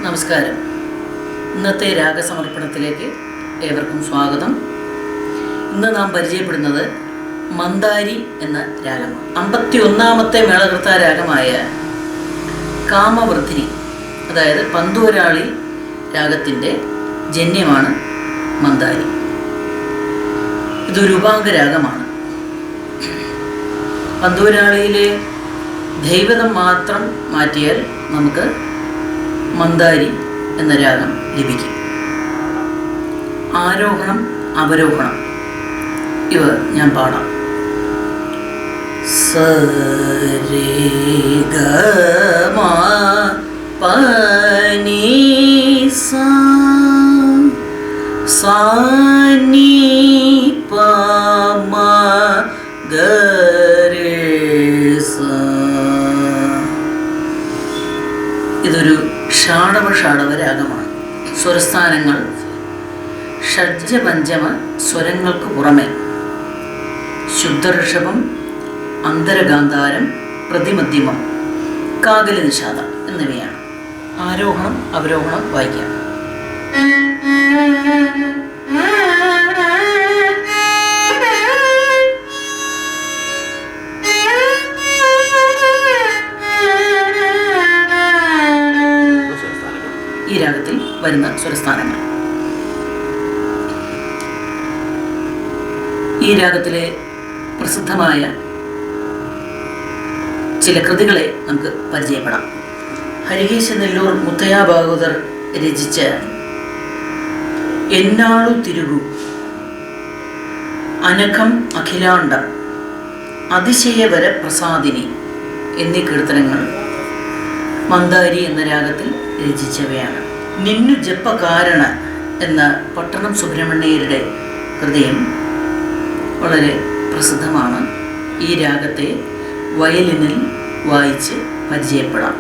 നമസ്കാരം. ഇന്നത്തെ രാഗസമർപ്പണത്തിലേക്ക് ഏവർക്കും സ്വാഗതം. ഇന്ന് നാം പരിചയപ്പെടുന്നത് മന്ദാരി എന്ന രാഗമാണ്. 51ാമത്തെ മേളകർത്താ രാഗമായ കാമവൃദ്ധിനി, അതായത് പന്തൂരാളി രാഗത്തിൻ്റെ ജന്യമാണ് മന്ദാരി. ഇതൊരു ഉപാംഗ രാഗമാണ്. പന്തൂരാളിയിലെ ദൈവതം മാത്രം മാറ്റിയാൽ നമുക്ക് മന്ദാരി എന്ന രാഗം ലഭിക്കും. ആരോഹണം, അവരോഹണം ഇവ ഞാൻ പാടാം. സരേ ഗ മ പ നീ സാ സാ നീ പ മ ഗ രേ സാ. ഇതൊരു ഷാഡവ രാഗമാണ്. സ്വരസ്ഥാനങ്ങൾ ഷഡ്ജപഞ്ചമ സ്വരങ്ങൾക്ക് പുറമെ ശുദ്ധഋഷഭം, അന്തരഗാന്ധാരം, പ്രതിമധ്യമം, കാകല നിഷാദ എന്നിവയാണ്. ആരോഹണം, അവരോഹണം വായിക്കാം. ഈ രാഗത്തിൽ വരുന്ന സ്വരസ്ഥാനങ്ങൾ. ഈ രാഗത്തിലെ പ്രസിദ്ധമായ ചില കൃതികളെ നമുക്ക് പരിചയപ്പെടാം. ഹരികേശ നെല്ലൂർ മുത്തയ്യ ഭാഗവതർ രചിച്ച എന്നാളു തിരുകു, അനഘം അഖിലാണ്ടം, അതിശയവര പ്രസാദിനി എന്നീ കീർത്തനങ്ങൾ മന്ദാരി എന്ന രാഗത്തിൽ രചിച്ചവയാണ്. നിന്നു ജപ്പകാരണ എന്ന പട്ടണം സുബ്രഹ്മണ്യരുടെ കൃതിയും വളരെ പ്രസിദ്ധമാണ്. ഈ രാഗത്തെ വയലിനിൽ വായിച്ച് പരിചയപ്പെടാം.